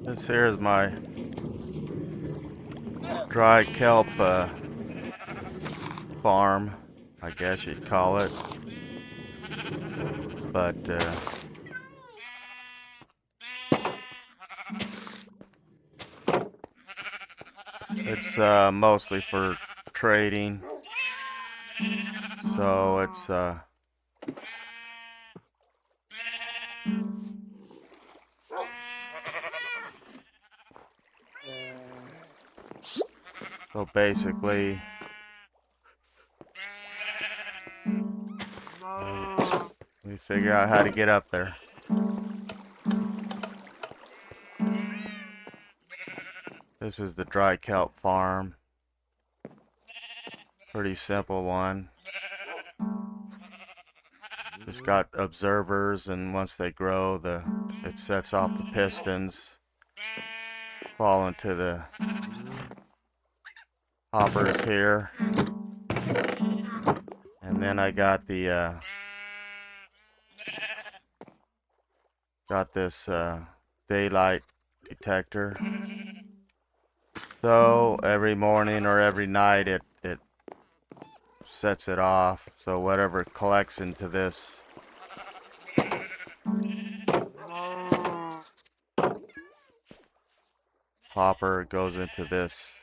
This here is my dry kelp farm, I guess you'd call it. But it's mostly for trading. So it's so basically we figure out how to get up there. This is the dry kelp farm. Pretty simple one. Just got observers, and once they grow, it sets off the pistons, fall into the hoppers here, and then I got the this daylight detector. So every morning or every night it sets it off. So whatever collects into this hopper goes into this.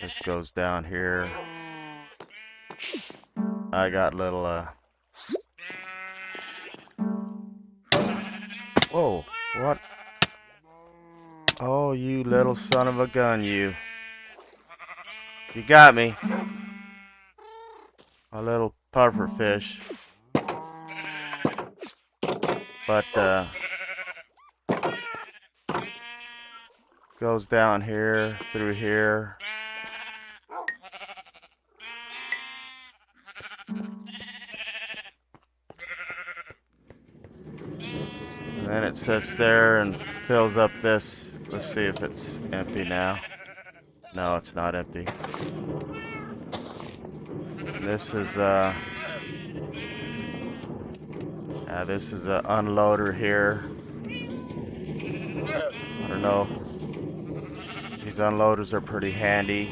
This goes down here. I got little whoa, what? Oh, you little son of a gun, you. You got me. A little puffer fish. But goes down here, through here. And then it sits there and fills up this. Let's see if it's empty now. No, it's not empty. This is this is an unloader here. I don't know if these unloaders are pretty handy.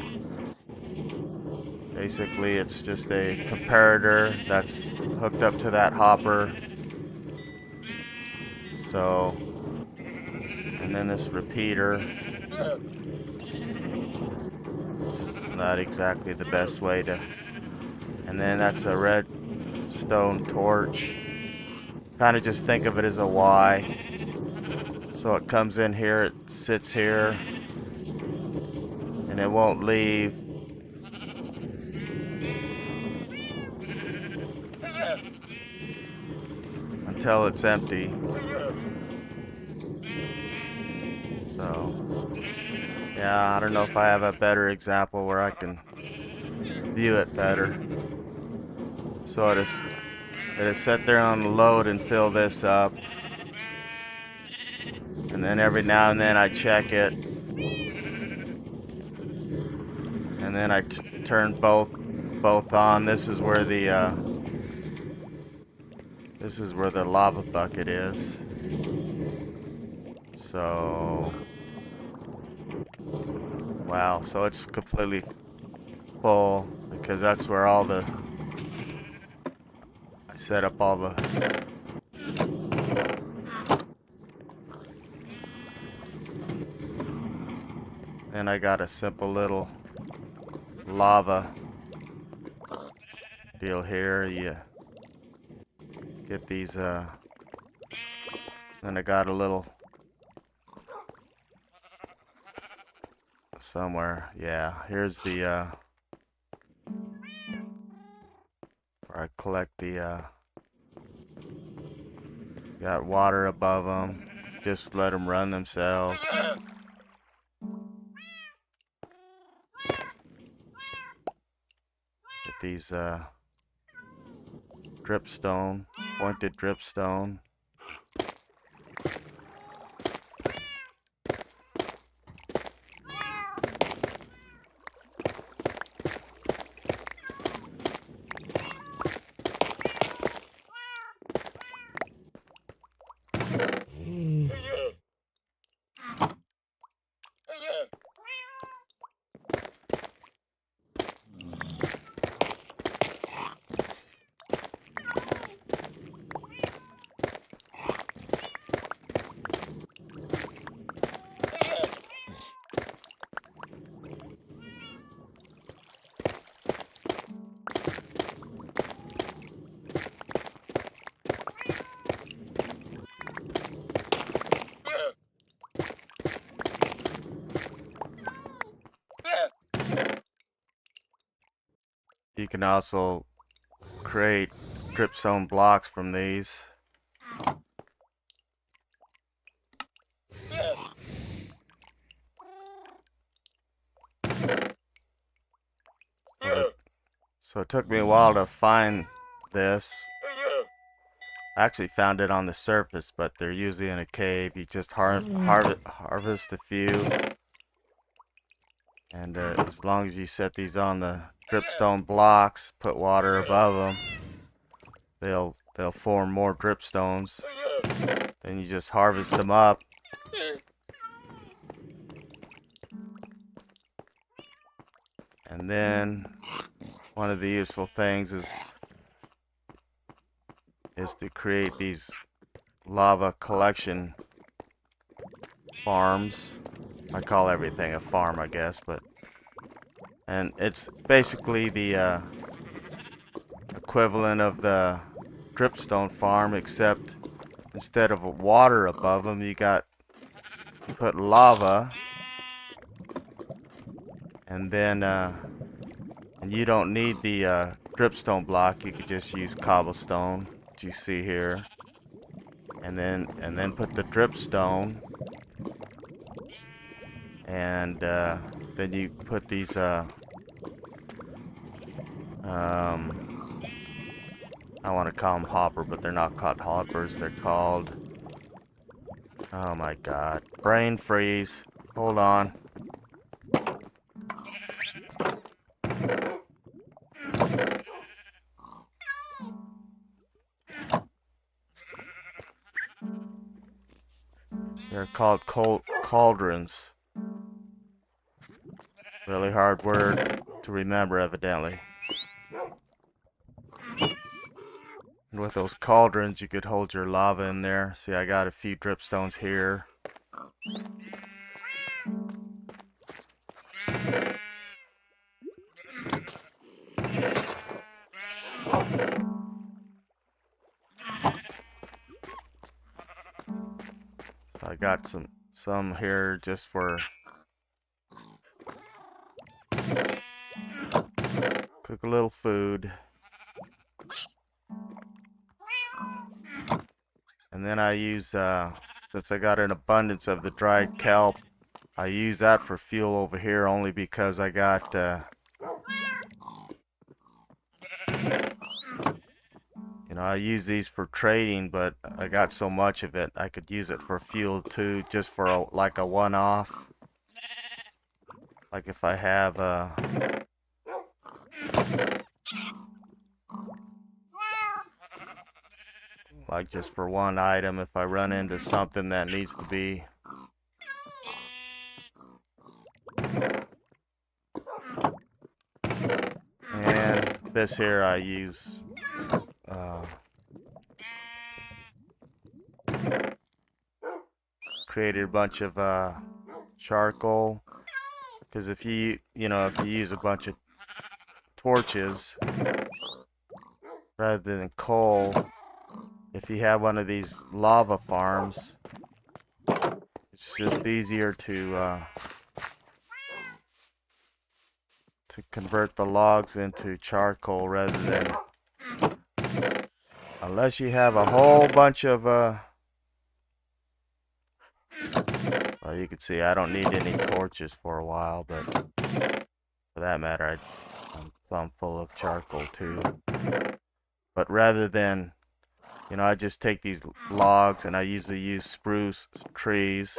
Basically, it's just a comparator that's hooked up to that hopper. So, and then this repeater. This is not exactly the best way to. And then that's a redstone torch. Kind of just think of it as a Y. So it comes in here, it sits here, and it won't leave until it's empty. So, yeah, I don't know if I have a better example where I can view it better. So it is set there on the load and fill this up. And then every now and then I check it. And then I turn both on. This is where the lava bucket is. So, wow, so it's completely full because that's where I set up all the then I got a simple little lava deal here. You get these Then I got a little somewhere. Yeah, here's the where I collect the got water above them. Just let them run themselves. Get these dripstone, pointed dripstone. You can also create dripstone blocks from these. So it took me a while to find this. I actually found it on the surface, but they're usually in a cave. You just harvest a few. And as long as you set these on the dripstone blocks, put water above them, they'll form more dripstones. Then you just harvest them up. And then one of the useful things is to create these lava collection farms. I call everything a farm, I guess, and it's basically the equivalent of the dripstone farm, except instead of water above them, you put lava, and then and you don't need the dripstone block. You could just use cobblestone, which you see here, and then put the dripstone, and then you put these I want to call them hopper, but they're not called hoppers. They're called, oh my god, brain freeze. Hold on. They're called cauldrons. Really hard word to remember, evidently. And with those cauldrons, you could hold your lava in there. See, I got a few dripstones here. I got some here just for cook a little food. And then I use, since I got an abundance of the dried kelp, I use that for fuel over here only because I got, you know, I use these for trading, but I got so much of it, I could use it for fuel too, just for like a one-off. Like if I have, like just for one item, if I run into something that needs to be and this here I use created a bunch of charcoal, because if you use a bunch of torches rather than coal, if you have one of these lava farms, it's just easier to convert the logs into charcoal rather than, unless you have a whole bunch of well, you can see I don't need any torches for a while, but for that matter, I'm plumb full of charcoal too. But rather than, I just take these logs, and I usually use spruce trees.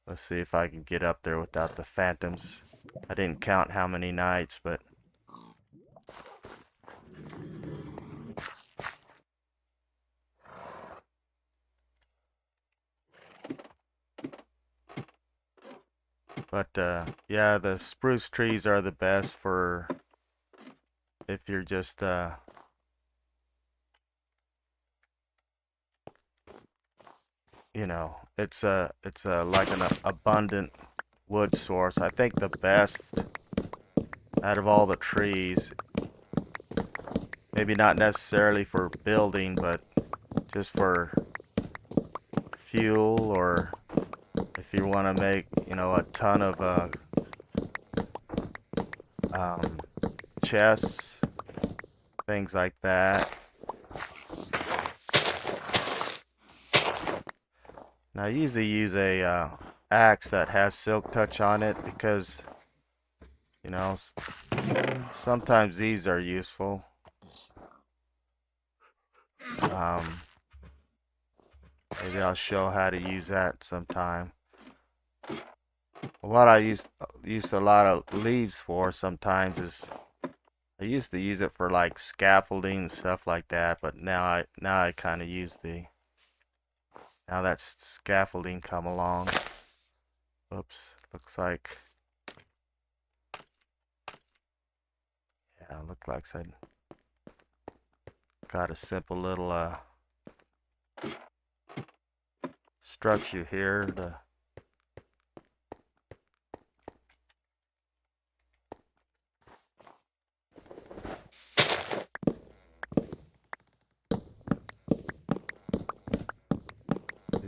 Let's see if I can get up there without the phantoms. I didn't count how many nights, but yeah, the spruce trees are the best for if you're just it's a like an abundant wood source. I think the best out of all the trees, maybe not necessarily for building, but just for fuel, or if you want to make, a ton of um, chests, things like that. Now I usually use a axe that has silk touch on it because, sometimes these are useful. Maybe I'll show how to use that sometime. What I used a lot of leaves for sometimes is, I used to use it for like scaffolding and stuff like that, but now I kind of use now that scaffolding come along. Oops, looks like, yeah, looks like I got a simple little structure here to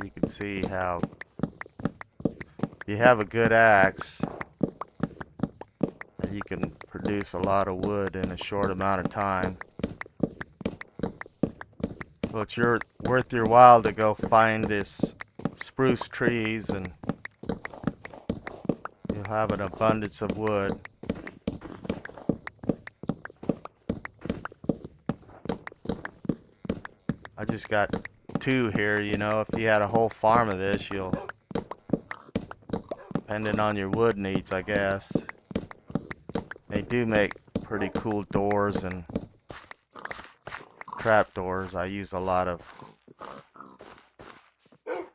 you can see how if you have a good axe, you can produce a lot of wood in a short amount of time. So it's worth your while to go find this spruce trees, and you'll have an abundance of wood. I just got 2 here. If you had a whole farm of this, depending on your wood needs, I guess. They do make pretty cool doors and trap doors. I use a lot of, for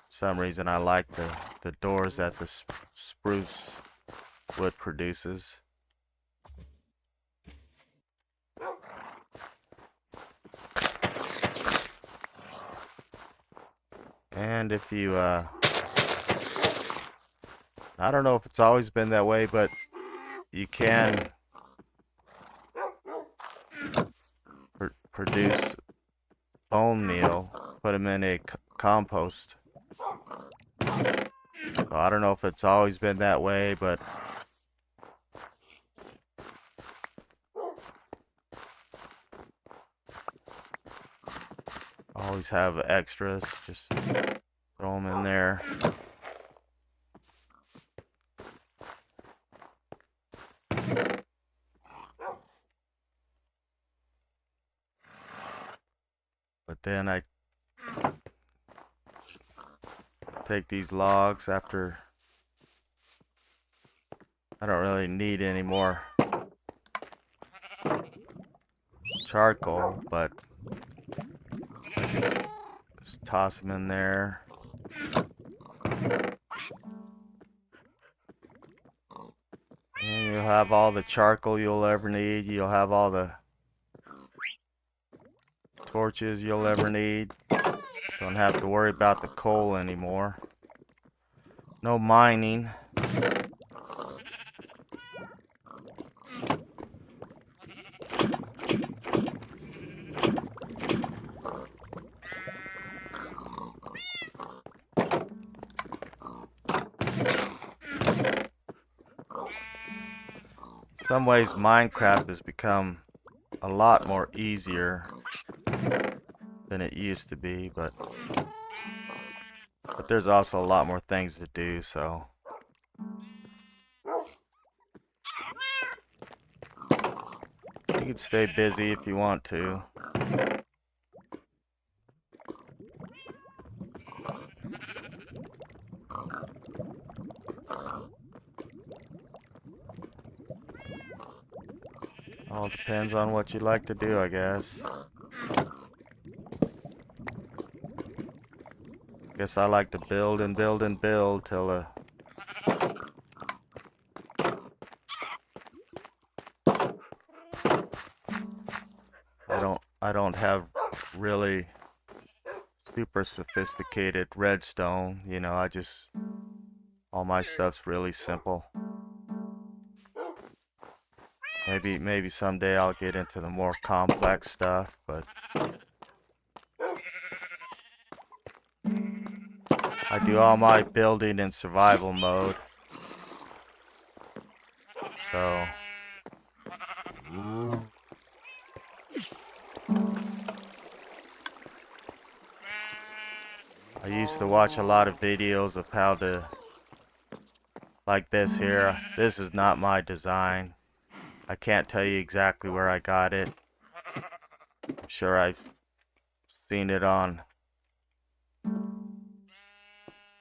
some reason I like the doors that the spruce wood produces. And if you I don't know if it's always been that way, but you can produce bone meal, put them in a compost. So I don't know if it's always been that way, but always have extras. Just throw them in there. But then I take these logs after I don't really need any more charcoal, but just toss them in there. And you'll have all the charcoal you'll ever need. You'll have all the torches you'll ever need. Don't have to worry about the coal anymore. No mining. some ways Minecraft has become a lot more easier than it used to be, but there's also a lot more things to do, so you can stay busy if you want to. All depends on what you like to do, I guess. Guess I like to build and build and build till I don't have really super sophisticated redstone, you know, all my stuff's really simple. Maybe someday I'll get into the more complex stuff, but I do all my building in survival mode. So I used to watch a lot of videos of how to, like this here. This is not my design. I can't tell you exactly where I got it. I'm sure I've seen it on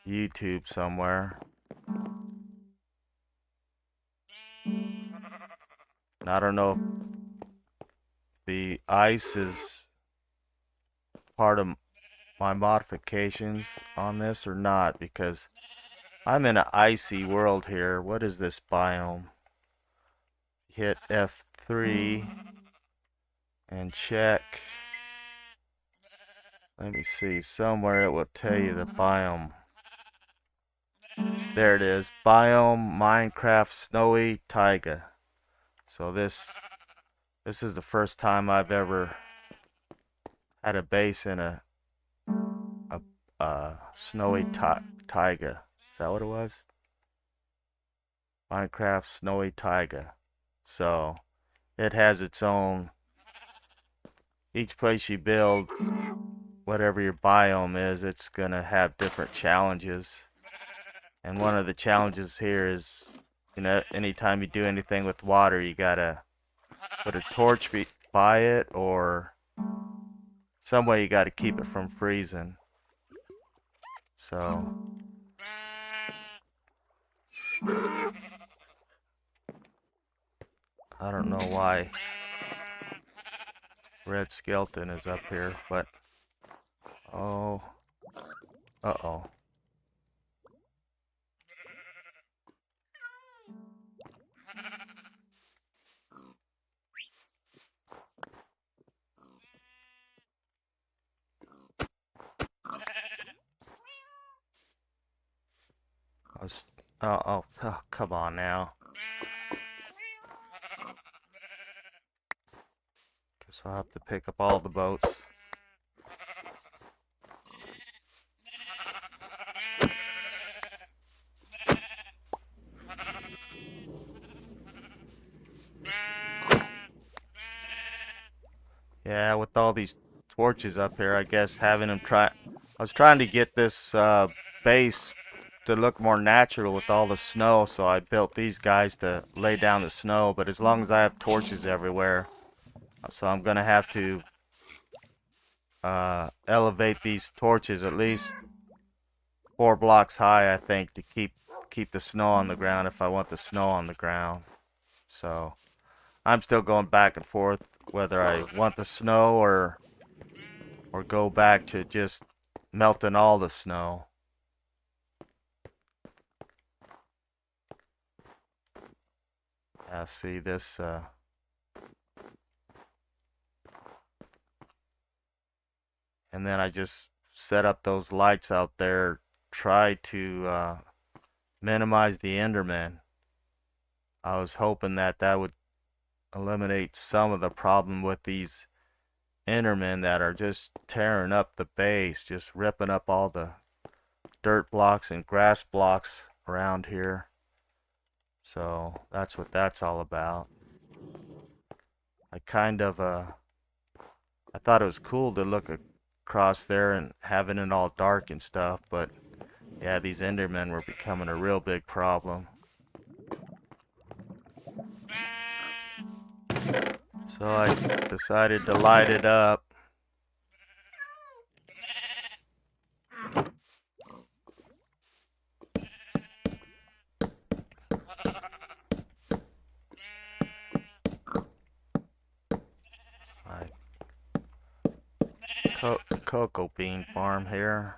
YouTube somewhere. And I don't know if the ice is part of my modifications on this or not, because I'm in an icy world here. What is this biome? Hit F3 and check. Let me see, somewhere it will tell you the biome. There it is, biome Minecraft snowy taiga. So this is the first time I've ever had a base in a snowy taiga. Is that what it was? Minecraft snowy taiga. So it has its own, each place you build, whatever your biome is, it's gonna have different challenges. And one of the challenges here is, you know, anytime you do anything with water, you gotta put a torch by it, or some way you gotta keep it from freezing. So I don't know why Red Skeleton is up here, but oh, uh-oh. Oh, come on now. Guess I'll have to pick up all the boats. Yeah, with all these torches up here, I guess having them I was trying to get this base to look more natural with all the snow, so I built these guys to lay down the snow, but as long as I have torches everywhere, so I'm gonna have to elevate these torches at least 4 blocks high, I think, to keep the snow on the ground if I want the snow on the ground. So I'm still going back and forth whether I want the snow or go back to just melting all the snow. See this and then I just set up those lights out there, try to minimize the Enderman. I was hoping that would eliminate some of the problem with these Endermen that are just tearing up the base, just ripping up all the dirt blocks and grass blocks around here. So that's what that's all about. I kind of I thought it was cool to look across there and having it all dark and stuff, but yeah, these Endermen were becoming a real big problem. So I decided to light it up. My cocoa bean farm here.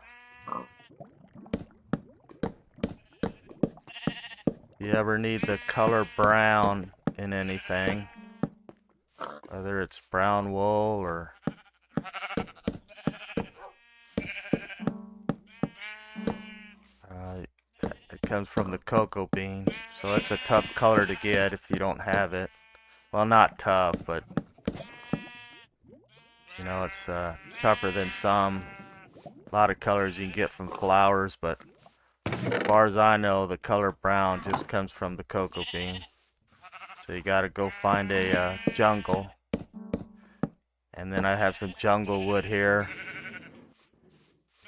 You ever need the color brown in anything, whether it's brown wool or uh, it comes from the cocoa bean, so it's a tough color to get if you don't have it. Well, not tough, but you know, it's tougher than some. A lot of colors you can get from flowers, but as far as I know, the color brown just comes from the cocoa bean. So you gotta go find a jungle. And then I have some jungle wood here.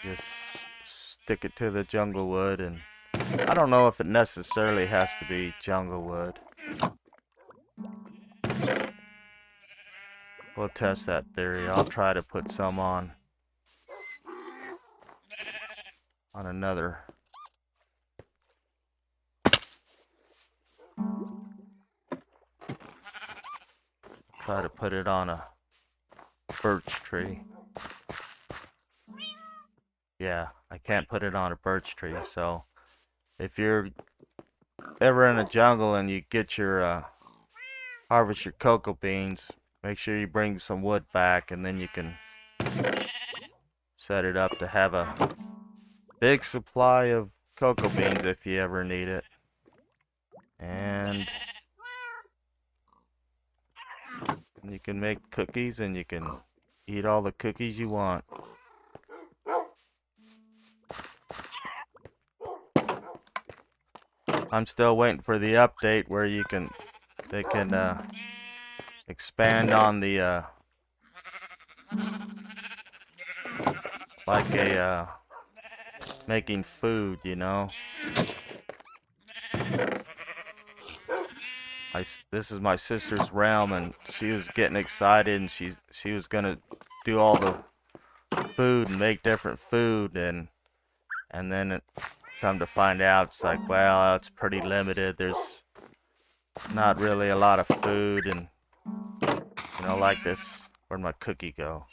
Just stick it to the jungle wood, and I don't know if it necessarily has to be jungle wood. We'll test that theory. I'll try to put some on another. Try to put it on a birch tree. Yeah, I can't put it on a birch tree, so if you're ever in a jungle and you get your harvest your cocoa beans, make sure you bring some wood back, and then you can set it up to have a big supply of cocoa beans if you ever need it. And you can make cookies, and you can eat all the cookies you want. I'm still waiting for the update where they can expand on the like a making food, you know. This is my sister's realm, and she was getting excited, and she was gonna do all the food and make different food, and then it come to find out it's like, well, it's pretty limited. There's not really a lot of food, and you know, like this. Where'd my cookie go?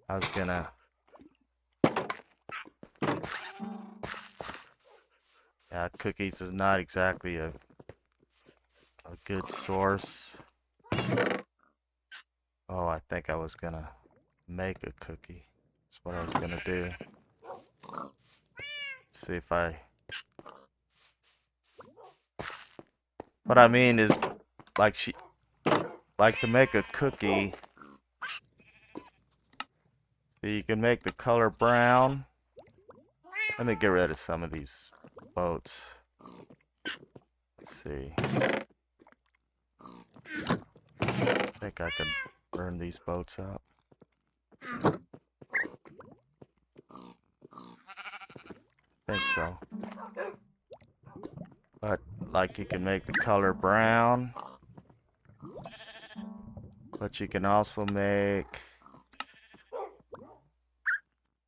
I was gonna. Yeah, cookies is not exactly a good source. Oh, I think I was gonna make a cookie. That's what I was gonna do. See if I. What I mean is, like to make a cookie. So you can make the color brown. Let me get rid of some of these boats. Let's see. I think I can burn these boats up. I think so. But like you can make the color brown. But you can also make.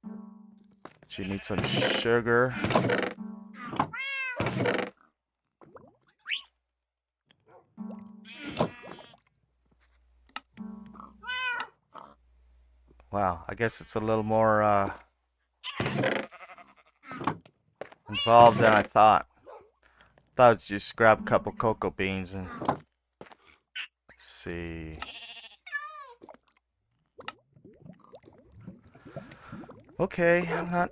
But you need some sugar. Wow, I guess it's a little more involved than I thought. Thought I'd just grab a couple cocoa beans and see. Okay, I'm not.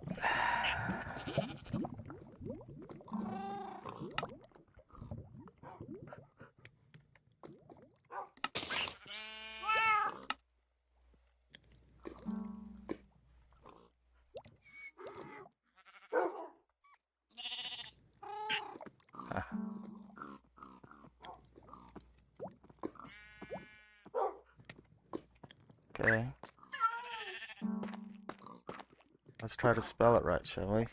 Okay. Let's try to spell it right, shall we?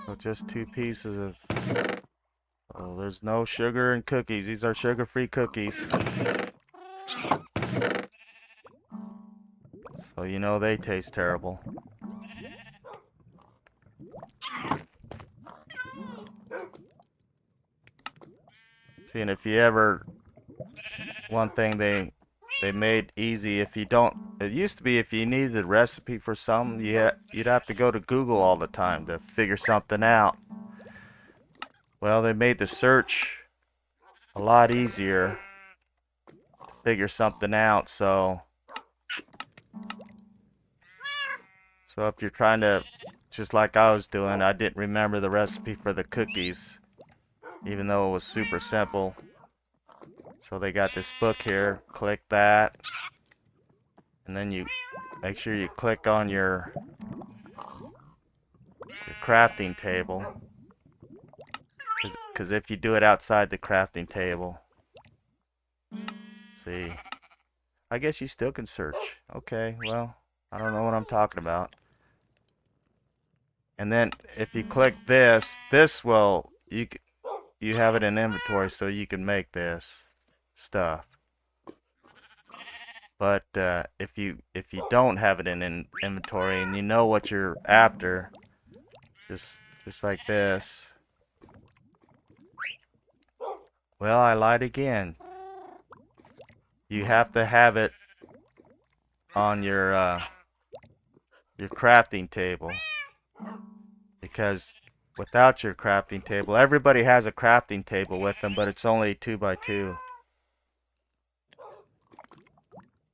So just 2 pieces of... Oh, there's no sugar in cookies. These are sugar-free cookies. So you know they taste terrible. See, and if you ever... One thing they made easy, if you don't... It used to be if you needed a recipe for something, you'd have to go to Google all the time to figure something out. Well, they made the search a lot easier to figure something out, so if you're trying to, just like I was doing, I didn't remember the recipe for the cookies, even though it was super simple. So they got this book here, click that, and then you make sure you click on your crafting table, because if you do it outside the crafting table, see, I guess you still can search. Okay, well, I don't know what I'm talking about. And then if you click this, this will, you have it in inventory, so you can make this stuff. But if you don't have it in inventory and you know what you're after, just like this. Well, I lied again. You have to have it on your crafting table, because without your crafting table, everybody has a crafting table with them, but it's only 2 by 2.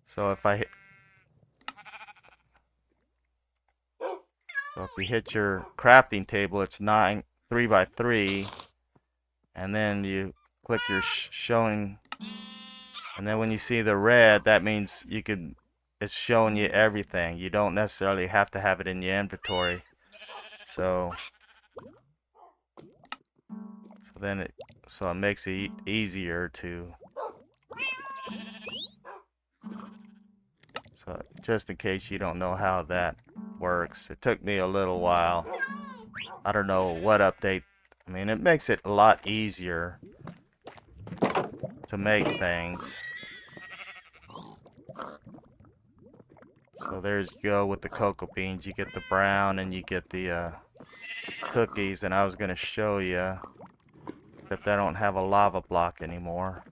So if you hit your crafting table, it's 3 by 3, and then you click your showing, and then when you see the red, that means it's showing you everything. You don't necessarily have to have it in your inventory. So then it makes it easier to. So just in case you don't know how that works, it took me a little while. I don't know what update. I mean, it makes it a lot easier to make things. So there's you go with the cocoa beans. You get the brown and you get the cookies. And I was going to show you, except I don't have a lava block anymore.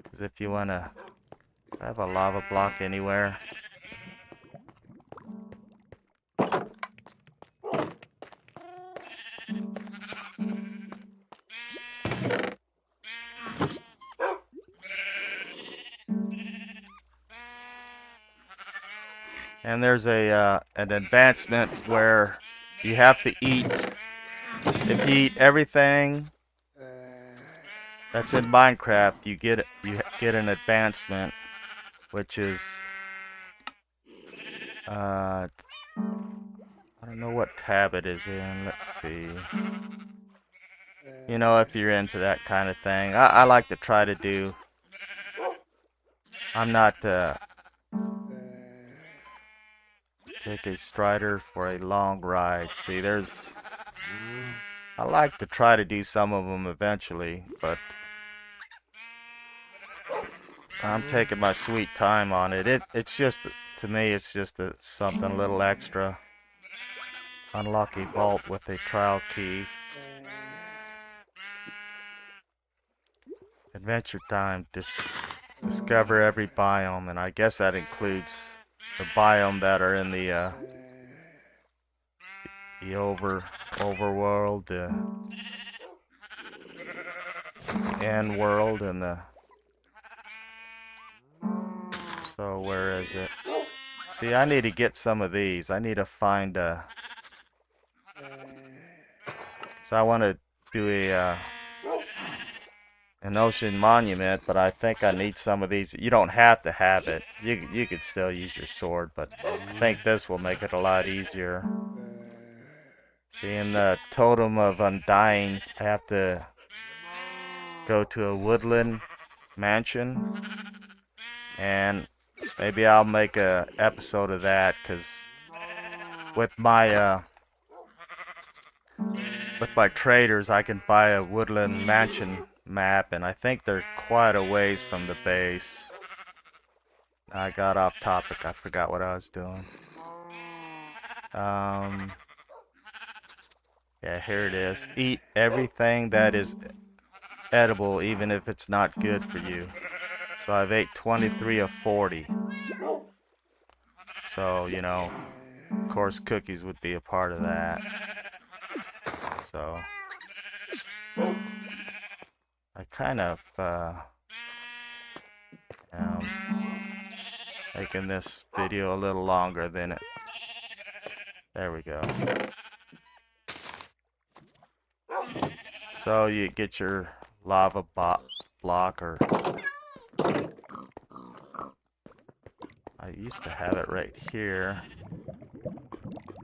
Because if you want to have a lava block anywhere. And there's an advancement where you have to eat. If you eat everything that's in Minecraft, you get an advancement, which is I don't know what tab it is in. Let's see. You know, if you're into that kind of thing, I like to try to do. I'm not take a strider for a long ride. See, I like to try to do some of them eventually, but I'm taking my sweet time on it. It's just, to me, it's just something a little extra. Unlock a vault with a trial key. Adventure time. Discover every biome, and I guess that includes the biome that are in the overworld, the end world, and the. So where is it? See, I need to get some of these. I need to find a. So I want to do an ocean monument, but I think I need some of these. You don't have to have it. You could still use your sword, but I think this will make it a lot easier. See, in the totem of undying, I have to go to a woodland mansion, and maybe I'll make a episode of that, because with my traders I can buy a woodland mansion map, and I think they're quite a ways from the base. I got off topic. I forgot what I was doing. Yeah, here it is. Eat everything that is edible, even if it's not good for you. So I've ate 23 of 40. So, you know, of course cookies would be a part of that. So I kind of am making this video a little longer than it. There we go. So you get your lava block, or I used to have it right here.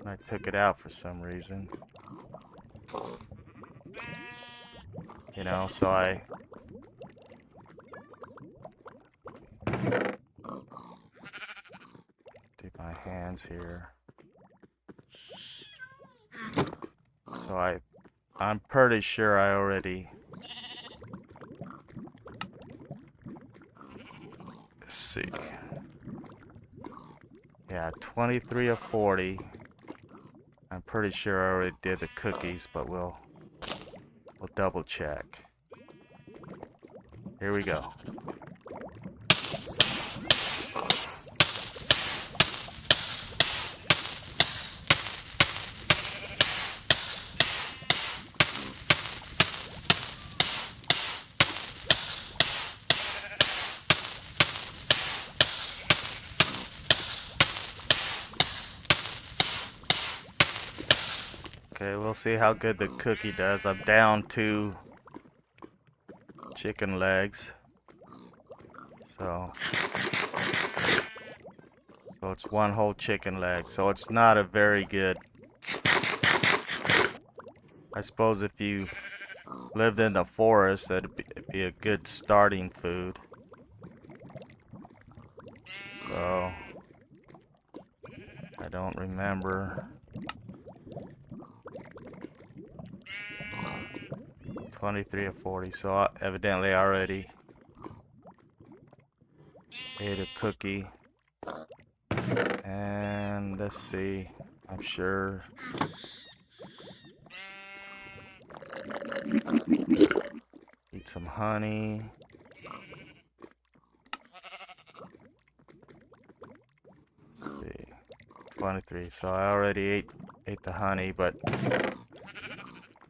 I took it out for some reason. You know, so I do my hands here. So I'm pretty sure I already, let's see. Yeah, 23 of 40. I'm pretty sure I already did the cookies, but we'll double check. Here we go. Okay, we'll see how good the cookie does. I'm down 2 chicken legs. So it's 1 whole chicken leg. So it's not a very good. I suppose if you lived in the forest, that'd be a good starting food. So I don't remember. 23 of 40. So I evidently already ate a cookie. And let's see. I'm sure. Eat some honey. Let's see. 23. So I already ate the honey, but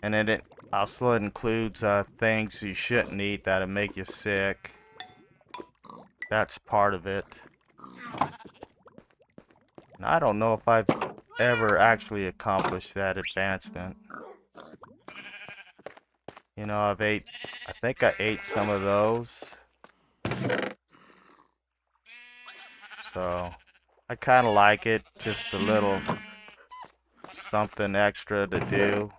and then it also includes things you shouldn't eat that'll make you sick. That's part of it. And I don't know if I've ever actually accomplished that advancement. You know, I think I ate some of those. So I kind of like it, just a little something extra to do.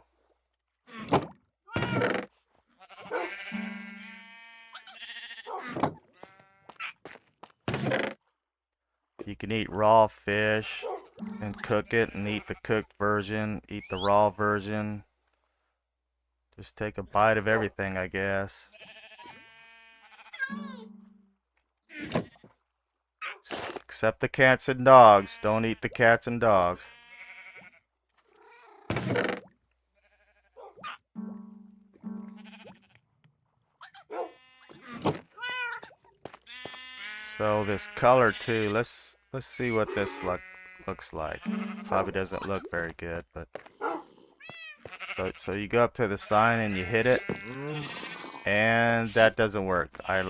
You can eat raw fish and cook it, and eat the cooked version, eat the raw version. Just take a bite of everything, I guess. Except the cats and dogs. Don't eat the cats and dogs. So this color too, let's see what this looks like. Probably doesn't look very good, but so you go up to the sign and you hit it, and that doesn't work. I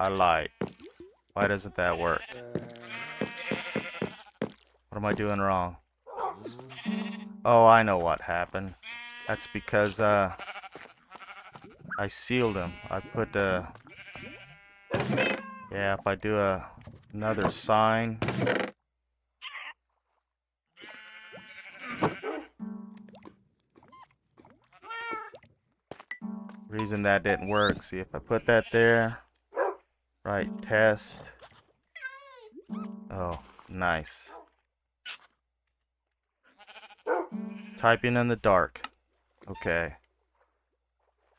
lied. Why doesn't that work? What am I doing wrong? Oh, I know what happened. That's because I sealed them. I put yeah, if I do another sign. Reason that didn't work. See, if I put that there, right, test. Oh, nice. Typing in the dark. Okay.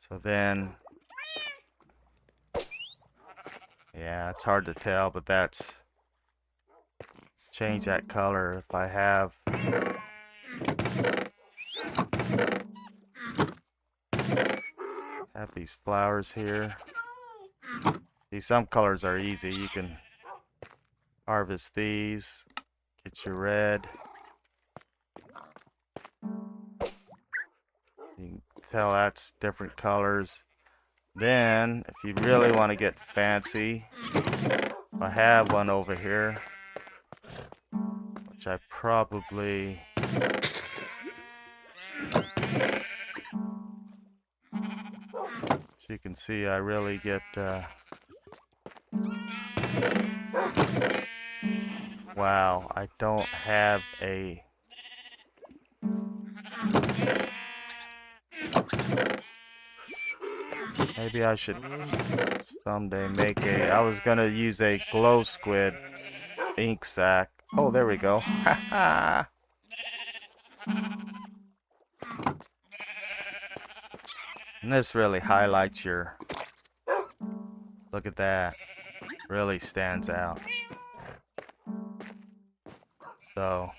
So then, yeah, it's hard to tell, but that's, change that color if I have these flowers here. See, some colors are easy. You can harvest these, get your red. You can tell that's different colors. Then, if you really want to get fancy, I have one over here, which I probably, as you can see, I really get, wow, I don't have a, maybe I should someday make a, I was gonna use a glow squid ink sac. Oh, there we go. And this really highlights your, look at that, really stands out. So,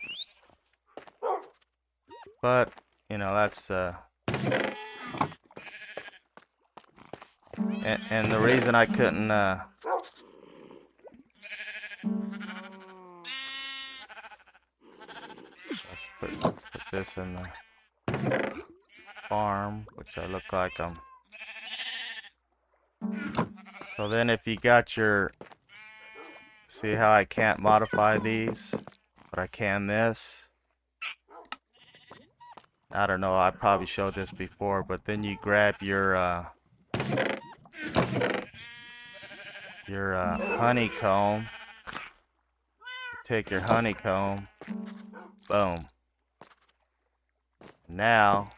but, you know, that's, and the reason I couldn't, let's put this in the farm, which I look like I'm, so then if you got your, see how I can't modify these, but I can this? I don't know, I probably showed this before, but then you grab your honeycomb, take your honeycomb, boom. Now,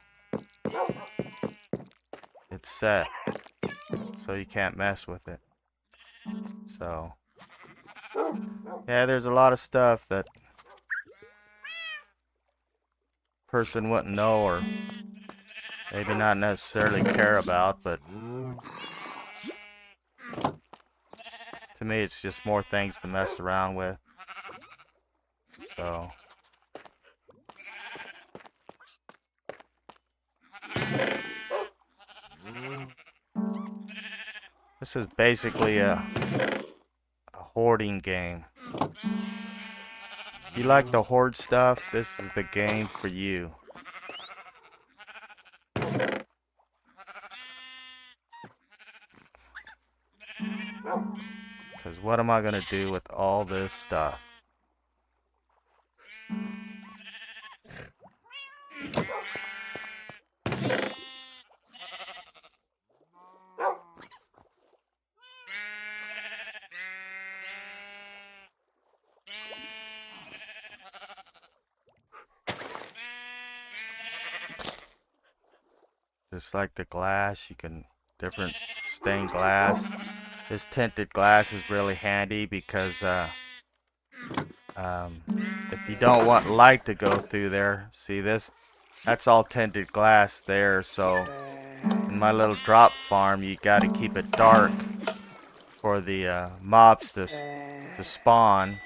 it's set, so you can't mess with it. So, yeah, there's a lot of stuff that person wouldn't know or maybe not necessarily care about, but to me it's just more things to mess around with. So this is basically a hoarding game. If you like to hoard stuff, this is the game for you. Because what am I going to do with all this stuff? Just like the glass, you can, different stained glass. This tinted glass is really handy because if you don't want light to go through there, see this, that's all tinted glass there. So in my little drop farm, you got to keep it dark for the mobs to spawn.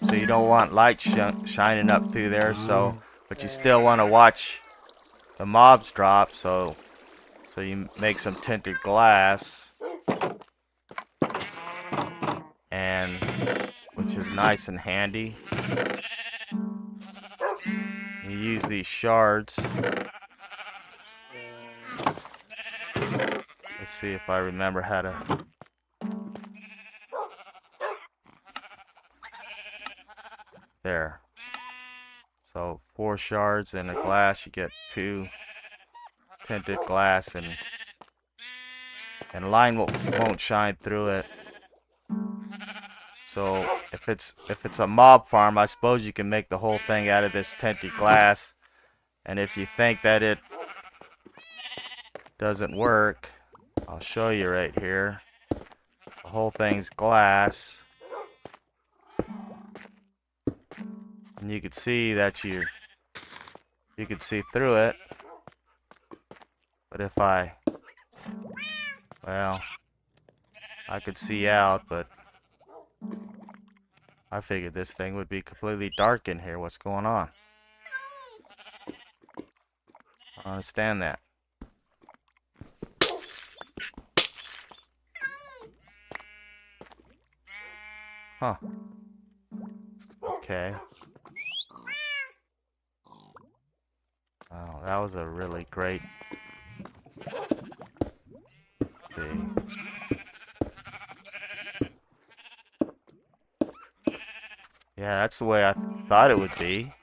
So you don't want light shining up through there. So, but you still want to watch the mobs drop. So you make some tinted glass, and which is nice and handy. You use these shards. Let's see if I remember how to. There. So 4 shards in a glass, you get 2 tinted glass, and line won't shine through it. So if it's a mob farm, I suppose you can make the whole thing out of this tinted glass. And if you think that doesn't work, I'll show you right here. The whole thing's glass. And you can see that you can see through it. But if well, I could see out, but I figured this thing would be completely dark in here. What's going on? I don't understand that. Huh. Okay. Oh, that was a really great thing. Yeah, that's the way I thought it would be.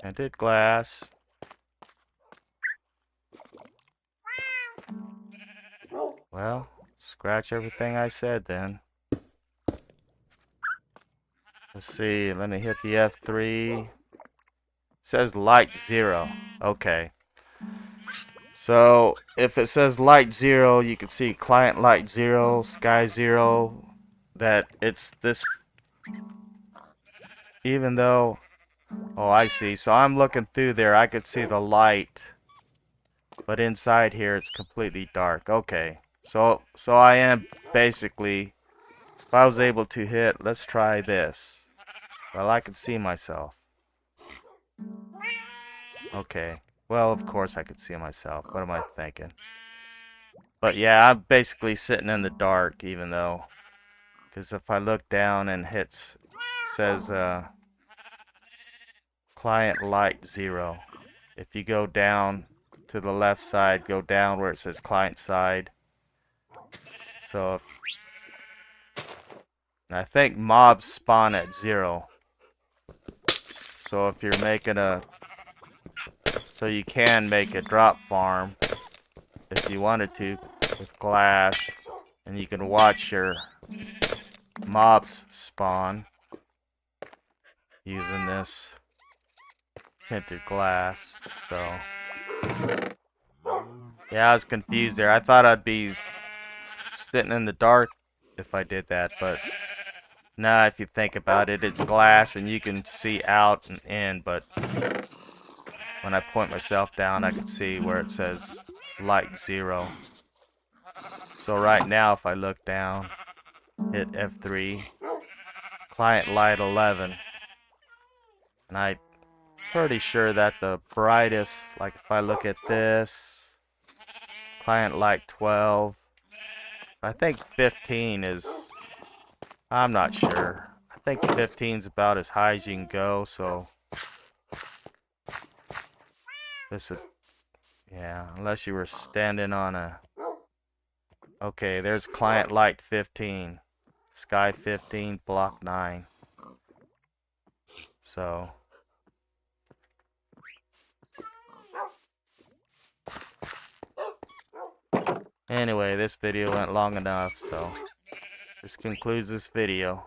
Tinted glass. Well, scratch everything I said then. Let's see, let me hit the F3. It says light 0. Okay. So, if it says light 0, you can see client light 0, sky 0, that it's this, even though, oh, I see. So I'm looking through there, I could see the light, but inside here it's completely dark. Okay. So I am basically, if I was able to hit, let's try this. Well, I can see myself. Okay. Well, of course I could see myself. What am I thinking? But yeah, I'm basically sitting in the dark, even though, because if I look down and hits, says client light 0. If you go down to the left side, go down where it says client side. So I think mobs spawn at 0. So if you're making so you can make a drop farm if you wanted to with glass, and you can watch your mobs spawn using this tinted glass. So yeah, I was confused there. I thought I'd be sitting in the dark if I did that, but nah, if you think about it, it's glass and you can see out and in, but when I point myself down, I can see where it says light 0. So right now, if I look down, hit F3, client light 11, and I'm pretty sure that the brightest, like if I look at this, client light 12, I think 15 is, I'm not sure. I think 15 is about as high as you can go, so this is, yeah, unless you were standing on a, okay, there's client light 15, sky 15, block 9. So anyway, this video went long enough, so this concludes this video.